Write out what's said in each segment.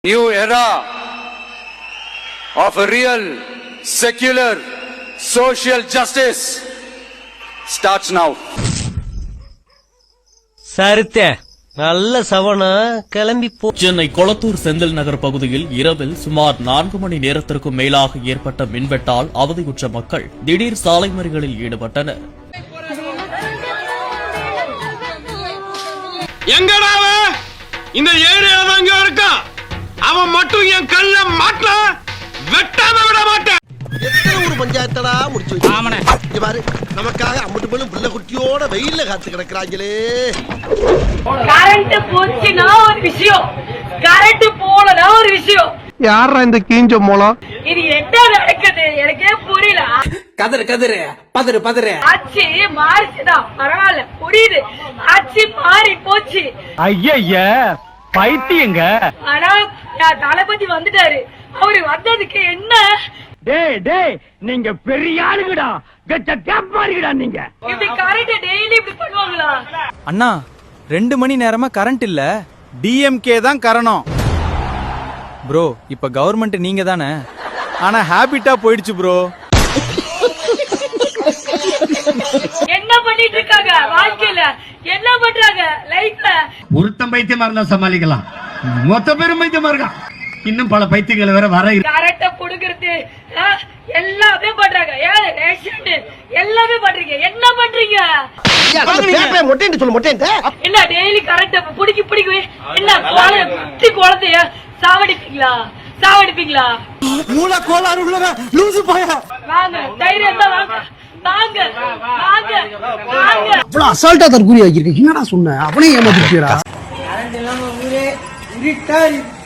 New era of a real, secular, social justice starts now. சரித்தே நல்ல சவனா கிளம்பி போ. சென்னை கொளத்தூர் செந்தில் நகர் பகுதியில் இரவில் சுமார் 4 மணி நேரத்திற்கும் மேலாக ஏற்பட்ட மின்வெட்டால் அவதியுற்ற மக்கள் திடீர் சாலை மறியலில் ஈடுபட்டனர். எங்கடா இந்த ஏரியால தான் இருக்கான். அவன் மட்டும் என் கல்ல மாட்டல வெட்டாம விட மாட்டேன். எத்தனை ஒரு பஞ்சாயத்தடா முடிச்சு வச்சு பாரு. நமக்காக அம்பட்டு போலும் புள்ள குட்டியோட வெயில்ல காத்து கிடக்குறாங்களே. கரண்ட் போச்சுனா ஒரு விஷயம், கரண்ட் போலனா ஒரு விஷயம். யாரா இந்த கீஞ்ச மூலம்? இது என்ன நடக்குது எனக்கே புரியல. பதறு ஆட்சி மாறிச்சுதான் பரவாயில்ல புரியுது. ஆட்சி மாறி போச்சு. ஐயா பைத்தியங்க. ஆனா தளபதி வந்துட்டாரு. அவரு வந்ததுக்கு என்ன? டேய் நீங்க பெரிய ஆளுங்கடா. கேப்பாருங்கடா நீங்க. இப்படி கரண்ட் டெய்லி இப்படி பண்ணுவாங்களா? அண்ணா 2 மணி நேரமா கரண்ட் இல்ல. டிஎம்கே தான் காரணம். ப்ரோ இப்ப கவர்மெண்ட் நீங்க தானே. ஆனா ஹாபிட்டா போயிடுச்சு ப்ரோ. என்ன பண்ணிட்டு இருக்காங்க வாழ்க்கையில? என்ன பண்றாங்க லைஃப்ல? ஒருத்தன் பைத்தியமா இருந்தா சமாளிக்கலாம், மொத்த பேரும் பைத்தியமா இருக்கான். இன்னும் பல பைத்தியங்கள் வேற வர. கரண்ட புடுங்கிறது எல்லாமே பண்றாங்க. எல்லாமே பண்றீங்க. என்ன பண்றீங்க? என்ன டெய்லி கரண்ட் பிடிக்கு என்ன குழந்தைய சாவடிப்பீங்களா? மூல கோளாறு உள்ளவ லூசு போயா. வாங்க தைரியம் தான் வாங்க. வாங்க வாங்க வாங்க. இவ்வளவு அசால்ட்டா தற்கூரி ஆகிருக்கு. என்னடா சொன்ன? அவனே ஏமாத்திட்டீரா?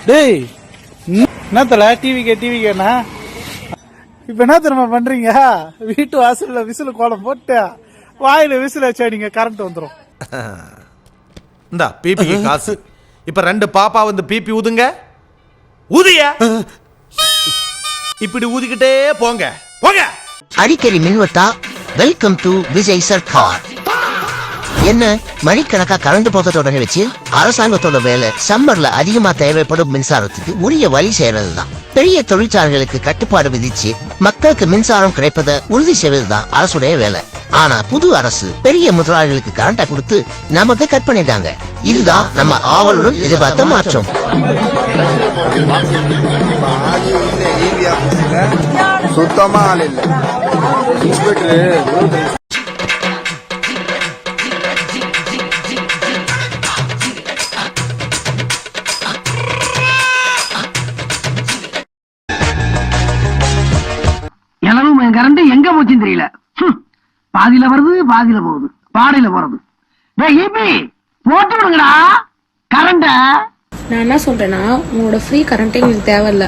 டேய் என்னத்தல டிவிக்கேனா இப்ப என்ன தெரியுமா பண்றீங்க? வீட்டு வாசல்ல விசில் கோலம் போட்டு வாயில விசில் வச்சா நீங்க கரண்ட் வந்துரும். இந்தா பிபி காசு. இப்ப 2 பாப்பா வந்து பிபி ஊதுங்க. ஊதியா இப்படி ஊதிக்கிட்டே போங்க போங்க. அடிக்கடி மின்வெட்டா? Welcome to Vijay Sarkar. என்ன மணிக்கணக்கா கரண்ட் போக தொடங்கி வச்சு அரசாங்கத்தோட வேலை சம்மர்ல அதிகமா தேவைப்படும் மின்சாரத்துக்கு உரிய வழி செய்யறதுதான். பெரிய தொழிற்சாலைகளுக்கு கட்டுப்பாடு விதிச்சு மக்களுக்கு மின்சாரம் கிடைப்பதை உறுதி செய்வதுதான் அரசுடைய வேலை. ஆனா புது அரசு பெரிய முதலாளிகளுக்கு கரண்டா கொடுத்து நமக்கு கட் பண்ணிட்டாங்க. இதுதான் நம்ம ஆவலுடன் எதிர்பார்த்த மாற்றம். சுத்தமா ஆள் இல்ல. எனவும் கரண்ட் எங்க போச்சுன்னு தெரியல. பாதியில வருது, பாதியில போகுது, பாடையில போறது. போட்டு விடுங்கடா கரண்ட. நான் என்ன சொல்றேன்னா, உங்களோட ஃப்ரீ கரண்ட் எங்களுக்கு தேவையில்ல.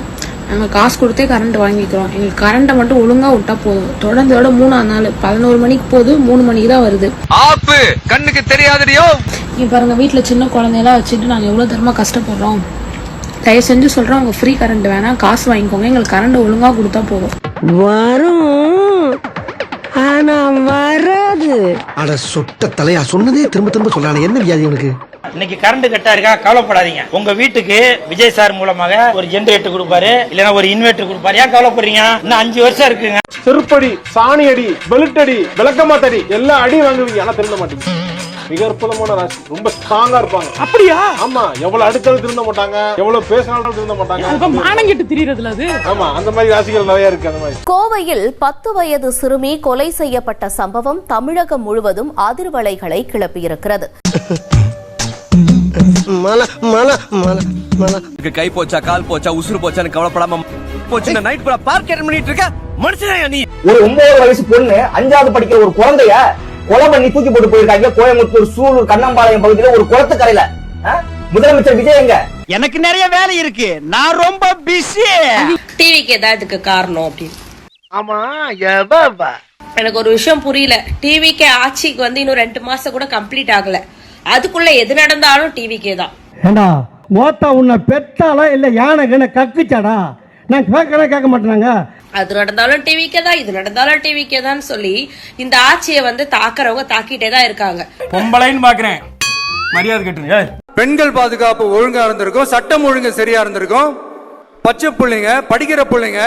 நாங்க காசு கொடுத்தே கரண்ட் வாங்கிக்கிறோம். எங்களுக்கு கரண்ட்டை மட்டும் ஒழுங்கா விட்டா போதும். தொடர்ந்தோட 3ஆம் நாள் 11 மணிக்கு போகுது, 3 மணிக்கு தான் வருது. ஆப்பு கண்ணுக்கு தெரியாதடியோ. நீ பாருங்க வீட்டுல சின்ன குழந்தையெல்லாம் வச்சுட்டு நாங்க எவ்வளவு தரமா கஷ்டப்படுறோம். தயவு செஞ்சு சொல்றோம், உங்க ஃப்ரீ கரண்ட் வேணாம், காசு வாங்கிக்கோங்க. எங்களுக்கு கரண்ட் ஒழுங்கா கொடுத்தா போதும். வரும் ஆனா வராது. அட சொட்ட தலையா சொன்னதே திரும்ப சொல்லானே. என்ன வியாதி உனக்கு? இன்னைக்கு கரண்ட் கட்டா இருக்கா, கவலைப்படாதீங்க. உங்க வீட்டுக்கு விஜய் சார் மூலமாக ஒரு ஜெனரேட்டர் கொடுப்பாரு, இல்லனா ஒரு இன்வெர்டர் கொடுப்பாரு. ஏன் கவலைப்படுறீங்க? இன்னும் 5 வருஷம் இருக்குங்க. செருப்படி, சாணி அடி, பெல்ட் அடி, விளக்கமாத்தடி எல்லா அடி வாங்குவீங்க. ஆனா திருந்த மாட்டீங்க. மிக அற்புதமான ராசி. ரொம்ப ஸ்ட்ராங்கா இருப்பாங்க. அப்படியா? ஆமா. எவ்வளவு அடுத்தாலும் திருந்த மாட்டாங்க, எவ்வளவு பேசினாலும் திருந்த மாட்டாங்க. மானங்கிட்டு திரியறதுல அது. ஆமா, அந்த மாதிரி ராசிகள் நிறைய இருக்கு. அந்த மாதிரி கோவையில் 10 வயது சிறுமி கொலை செய்யப்பட்ட சம்பவம் தமிழகம் முழுவதும் அதிர்வலைகளை கிளப்பியிருக்கிறது. கை போச்சா, கால் போச்சா, உசுறு போச்சான்னு கவலைப்படாம போச்சு. நைட் பூரா பார்க் அட்டெண்ட் பண்ணிட்டு இருக்க மனுஷனா நீ? ஒரு 9 வயசு பொண்ணு 5வது படிக்கிற ஒரு குழந்தைய கொலை பண்ணி தூக்கி போட்டு போயிருக்காங்க. கோயம்புத்தூர் சூலூர் கண்ணம்பாளையம் பகுதியில ஒரு குளத்துக்கரையில. முதலமைச்சர் விஜய் எங்க? எனக்கு நிறைய வேலை இருக்கு, நான் ரொம்ப பிஸி. டிவிக்கு ஏதாவது காரணம் அப்படின்னு. ஆமா எனக்கு ஒரு விஷயம் புரியல. டிவிக்கு ஆட்சிக்கு வந்து இன்னும் 2 மாசம் கூட கம்ப்ளீட் ஆகல. அதுக்குள்ள எது நடந்தாலும் டிவிக்கே தான். ஏண்டா ஓத்தா உன்னை பெத்தாலா இல்ல யானை கண்ண கக்குச்சாடா? நான் கேட்க மாட்டாங்க. அது நடந்தாலும் டிவிக்கே தான், இது நடந்தாலும் டிவிக்கே தான் சொல்லி இந்த ஆட்சியை வந்து தாக்குறவங்க தாக்கிட்டே தான் இருக்காங்க. பொம்பளைன்னு பாக்குறேன், மரியாதை கட்டுங்க. பெண்கள் பாதுகாப்பு ஒழுங்கா இருந்திருக்கும், சட்டம் ஒழுங்கு சரியா இருந்திருக்கும். பச்சை பிள்ளைங்க, படிக்கிற பிள்ளைங்க,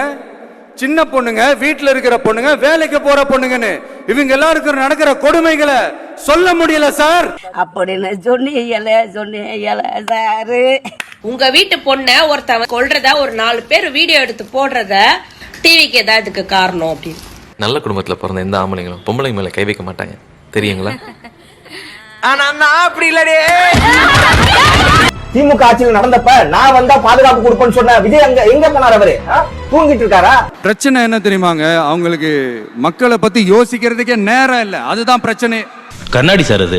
சின்ன பொண்ணுங்க, வீட்டுல இருக்கிற பொண்ணுங்க, வேலைக்கு போற பொண்ணுங்கன்னு இவங்க எல்லாருக்கும் நடக்கிற கொடுமைகளை சொல்ல முடியல சார். அப்படின்னு சொன்னீங்க சாரு. உங்க வீட்டு பொண்ண ஒருத்தவன் கொல்றதா ஒரு 4 பேர் வீடியோ எடுத்து போடுறத டிவிக்கு ஏதாவது இதுக்கு காரணம் அப்படின்னு. நல்ல குடும்பத்துல பிறந்த எந்த ஆம்பளைங்களும் பொம்பளைங்க மேல கை வைக்க மாட்டாங்க, தெரியுங்களா? ஆனா நான் அப்படி இல்லடே. திமுக ஆட்சியில் நடந்தப்ப நான் வந்தா பாதுகாப்பு கொடுப்பேன்னு சொன்ன விஜய் எங்க போனார்? அவரு தூங்கிட்டு இருக்காரா? பிரச்சனை என்ன தெரியுமாங்க, அவங்களுக்கு மக்களை பத்தி யோசிக்கிறதுக்கே நேரம் இல்ல, அதுதான் பிரச்சனை. கண்ணாடி சார் அது.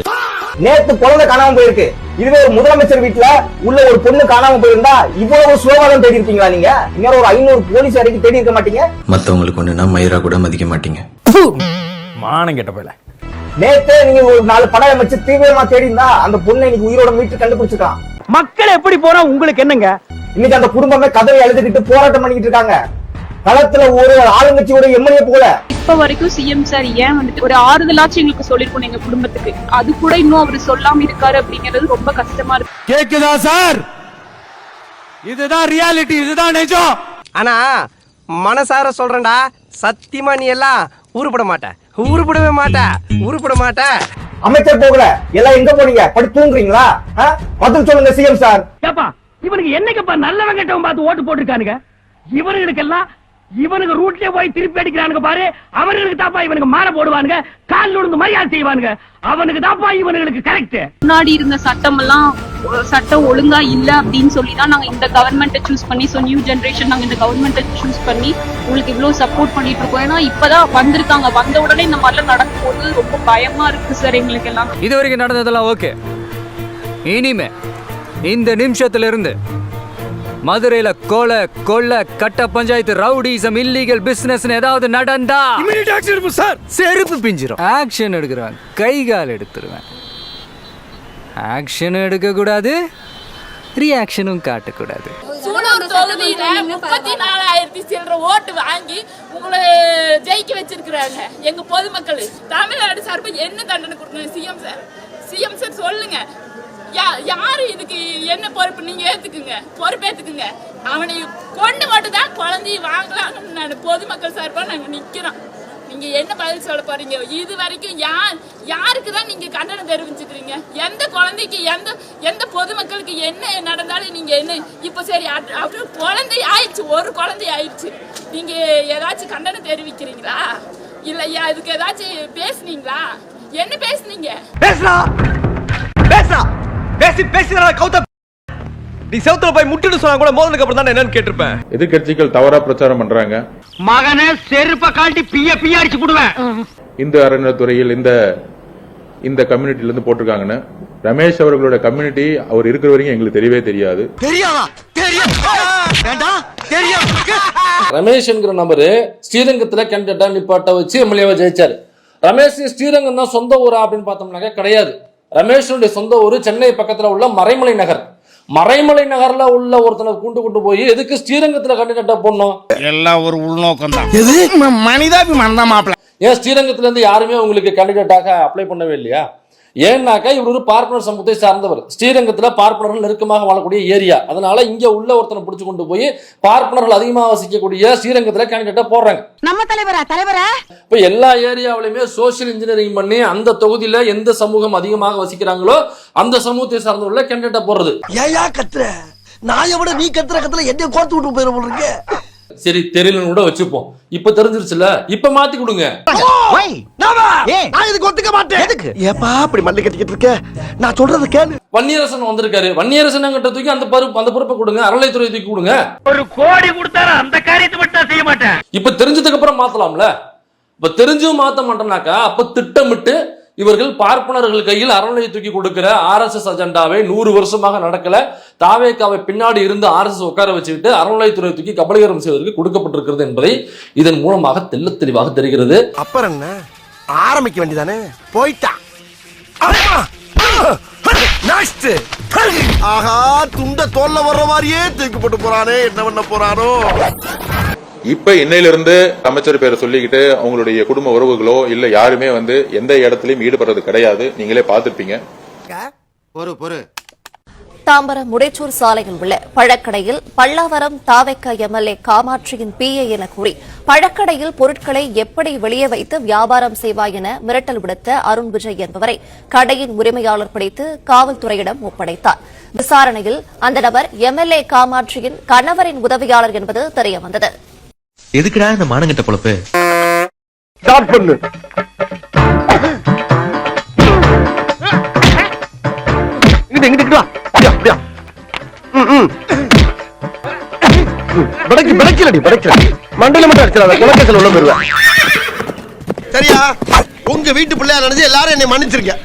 நேத்து குழந்தை காணாம போயிருக்கு. இதுவே ஒரு முதலமைச்சர் வீட்டுல உள்ள ஒரு பொண்ணு காணாம போயிருந்தா இவ்வளவு சுலபம் தேடி இருப்பீங்களா? நீங்க இன்னொரு ஒரு 500 போலீஸ் வரைக்கும் தேடி இருக்க மாட்டீங்க. மத்தவங்களுக்கு ஒண்ணுனா மயிரா கூட மதிக்க மாட்டீங்க. மானம் கெட்ட போயில. நேத்தே நீங்க ஒரு 4 படம் அமைச்சு தீவிரமா தேடி இருந்தா அந்த பொண்ணை இன்னைக்கு உயிரோட மீட்டு கண்டுபிடிச்சிருக்கான். மக்கள் எப்படி போனா உங்களுக்கு என்னங்க? இன்னைக்கு அந்த குடும்பமே கதவை எழுதிக்கிட்டு போராட்டம் பண்ணிக்கிட்டு இருக்காங்க. களத்துல ஒரு ஆளுங்கட்சியோட எம்எல்ஏ போல. இப்ப வரைக்கும் சிஎம் சார் ஏன் வந்துட்டு ஒரு ஆறுதலாச்சும் எங்களுக்கு சொல்லிருக்கணும் எங்க குடும்பத்துக்கு, அது கூட இன்னும் அவரு சொல்லாம இருக்காரு அப்படிங்கிறது ரொம்ப கஷ்டமா இருக்கு. கேக்குதா சார்? இதுதான் ரியாலிட்டி, இதுதான் நிஜம். ஆனா மனசார சொல்றேன்டா, சத்தியமா நீ எல்லாம் உருப்பட மாட்ட, உருப்படவே மாட்ட, உருப்பட மாட்ட. அமைச்சர் போகல, எல்லாம் எங்க போனீங்க? படி தூங்குறீங்களா? பதில் சொல்லுங்க சிஎம் சார். ஏப்பா இவனுக்கு என்னைக்குப்பா நல்லவன் கெட்டவன் பார்த்து ஓட்டு போட்டுருக்கானுங்க? இவனுங்களுக்கெல்லாம் இவனுக்கு ரூட்லயே போய் திருப்பி அடிக்கிறானுங்க பாரு. அவனுக்கு தாப்பா இவனுக்கு மாலை போடுவானுங்க, கால் விழுந்து மரியாதை செய்வானுங்க. அவனுக்கு தாப்பா இவனுக்கு கரெக்ட். முன்னாடி இருந்த சட்டம் எல்லாம் சட்டம் ஒழுங்கா இல்ல அப்படின்னு சொல்லிதான் நாங்க இந்த கவர்மெண்ட்டை சூஸ் பண்ணி, சோ நியூ ஜெனரேஷன் நாங்க இந்த கவர்மெண்ட்டை சூஸ் பண்ணி உங்களுக்கு இவ்வளவு சப்போர்ட் பண்ணிட்டு இருக்கோம். ஏன்னா இப்பதான் வந்திருக்காங்க, வந்த உடனே இந்த மாதிரிலாம் நடக்கும் போது ரொம்ப பயமா இருக்கு சார் எங்களுக்கு எல்லாம். இது வரைக்கும் நடந்ததெல்லாம் ஓகே. இனிமே இந்த நிமிஷத்துல இருந்து மதுரையில கொலை, கொள்ள, கட்ட பஞ்சாயத்து, ரவுடிசம், இல்லீகல் பிசினஸ் ஏதாவது நடந்தா செருப்பு பிஞ்சிரும். ஆக்ஷன் எடுக்கிறேன், கை கால் எடுத்துருவேன். ஆக்ஷன் எடுக்க கூடாது, ரியாக்ஷனும் காட்டக்கூடாது. சூலூர் தொகுதியில 34,000 சில்லற ஓட்டு வாங்கி உங்களை ஜெயிக்க வச்சிருக்கிறாங்க எங்க பொதுமக்கள். தமிழ்நாடு சார்பு என்ன தண்டனை கொடுக்கணும் சிஎம் சார்? சிஎம் சார் சொல்லுங்க, யாரு இதுக்கு என்ன பொறுப்பு? நீங்க ஏத்துக்குங்க, பொறுப்பேத்துக்குங்க. அவனை கொண்டு மட்டும் தான் குழந்தைய வாங்கலாம்னு நான் பொதுமக்கள் சார்பா நாங்க நிக்கிறோம். நீங்க என்ன பதில் சொல்ல போறீங்க? இது வரைக்கும் யாருக்கு தான் நீங்க கண்டனம் தெரிவிச்சுக்கிறீங்க? எந்த குழந்தைக்கு, எந்த பொதுமக்களுக்கு என்ன நடந்தாலும் நீங்க என்ன இப்ப சரி அப்புறம் குழந்தை ஆயிடுச்சு, ஒரு குழந்தை ஆயிடுச்சு, நீங்க ஏதாச்சும் கண்டனம் தெரிவிக்கிறீங்களா? இல்லையா இதுக்கு ஏதாச்சும் பேசுனீங்களா? என்ன பேசுனீங்க? நீ செவுத்துல போய் முட்டிட்டு சொன்னா கூட மோதலுக்கு அப்புறம் தான் என்னன்னு கேட்டிருப்பேன். எதிர்கட்சிகள் தவறா பிரச்சாரம் பண்றாங்க. மகனே செருப்ப காட்டி பிய அடிச்சு போடுவேன். இந்த அறநிலைத்துறையில் இந்த கம்யூனிட்டில இருந்து போட்டிருக்காங்கன்னு ரமேஷ் அவர்களோட கம்யூனிட்டி அவர் இருக்கிற வரைக்கும் எங்களுக்கு தெரியவே தெரியாது. ரமேஷ் என்கிற நபரு ஸ்ரீரங்கத்துல கேண்டிடேட்டா நிப்பாட்ட வச்சு எம்எல்ஏவை ஜெயிச்சாரு. ரமேஷ் ஸ்ரீரங்கம் தான் சொந்த ஊரா அப்படின்னு பார்த்தோம்னாக்க கிடையாது. ரமேஷனுடைய சொந்த ஊர் சென்னை பக்கத்துல உள்ள மறைமலை நகர். மறைமலை நகர்ல உள்ள ஒருத்தனை கூண்டு போய் எதுக்கு ஸ்ரீரங்கத்துல கேண்டிடேட்டா போடணும்? எல்லாம் ஒரு உள்நோக்கம் தான். மனிதாபிமானம் தான் மாப்பிள்ள. ஏன் ஸ்ரீரங்கத்துல இருந்து யாருமே உங்களுக்கு கேண்டிடேட்டாக அப்ளை பண்ணவே இல்லையா? ஏன்னாக்கா இவர் ஒரு பார்ப்பனர் சமூகத்தை சார்ந்தவர். ஸ்ரீரங்கத்துல பார்ப்பனர்கள் நெருக்கமாக வாழக்கூடிய ஏரியா. அதனால இங்க உள்ள ஒருத்தனை பிடிச்சு கொண்டு போய் பார்ப்பனர்கள் அதிகமாக வசிக்கக்கூடிய ஸ்ரீரங்கத்துல கேண்டிடேட்டா போடுறாங்க. நம்ம தலைவரா இப்ப எல்லா ஏரியாவிலுமே சோசியல் இன்ஜினியரிங் பண்ணி அந்த தொகுதியில எந்த சமூகம் அதிகமாக வசிக்கிறாங்களோ அந்த சமூகத்தை சார்ந்தவர்கள கேண்டிடேட்டா போடுறது. ஏயா கத்துற? நான் எவ்வளவு நீ கத்துற என்ன கோர்த்து விட்டு போயிட போறீங்க? சரி தெரியலன்னு கூட வச்சுப்போம். இப்ப தெரிஞ்சிருச்சுல, இப்ப மாத்தி கொடுங்க. நான் இதுக்கு ஒத்துக்க மாட்டேன். எதுக்கு ஏப்பா அப்படி மல்லி கட்டிக்கிட்டு இருக்க? நான் சொல்றது கேளு. வன்னியரசன் வந்திருக்காரு, வன்னியரசன் கிட்ட தூக்கி அந்த பொறுப்பை கொடுங்க, அறநிலைத்துறை தூக்கி கொடுங்க. ஒரு கோடி கொடுத்தாரு அந்த காரியத்தை மட்டும் செய்ய மாட்டேன். இப்ப தெரிஞ்சதுக்கு அப்புறம் மாத்தலாம்ல. இப்ப தெரிஞ்சும் மாத்த மாட்டோம்னாக்கா அப்ப திட்டமிட்டு இவர்கள் பார்ப்பனர்கள் கையில் அறநிலையை தூக்கி கொடுக்கிற RSS அஜெண்டாவை 100 வருஷமாக நடக்கல. தாவேக்காவை பின்னாடி இருந்து RSS உட்கார வச்சுக்கிட்டு அறநிலைத்துறை தூக்கி கபலீகரம் செய்வதற்கு கொடுக்கப்பட்டிருக்கிறது என்பதை இதன் மூலமாக தெள்ளத் தெளிவாக தெரிகிறது. அப்புறம் என்ன ஆரம்பிக்க வேண்டியதானே? போயிட்டான். ஆஹா துண்ட தோல்ல வர்ற மாதிரியே தூக்கி போட்டு போறானே, என்ன பண்ண போறானோ? இப்ப இன்னையிலிருந்து அமைச்சர் பேரை சொல்லிக்கிட்டு அவங்களுடைய குடும்ப உறவுகளோ இல்ல யாருமே எந்த இடத்துலயும் ஈடுபடுறது கிடையாது. நீங்களே பாத்துருப்பீங்க. தாம்பரம் முடிச்சூர் சாலையில் உள்ள பழக்கடையில் பல்லாவரம் தாவெக்க எம்எல்ஏ காமாட்சியின் பிஏ என கூறி பழக்கடையில் பொருட்களை எப்படி வெளியே வைத்து வியாபாரம் செய்வாய் என மிரட்டல் விடுத்த அருண் விஜய் என்பவரை கடையின் உரிமையாளர் பிடித்து காவல்துறையிடம் ஒப்படைத்தார். விசாரணையில் அந்த நபர் எம்எல்ஏ காமாட்சியின் கணவரின் உதவியாளர் என்பது தெரியவந்தது. எதுக்குடா இந்த மானங்கட்ட பொழப்பு? ஸ்டார்ட் பண்ணு. இங்கிட்டு வா. அப்படியா. படைக்கலடி. மண்டல மட்டும் அடிச்சல குலக்கேசல் உள்ள போயிருவேன். சரியா? உங்க வீட்டு பிள்ளையா நினைச்சு எல்லாரும் என்னை மன்னிச்சிருக்க.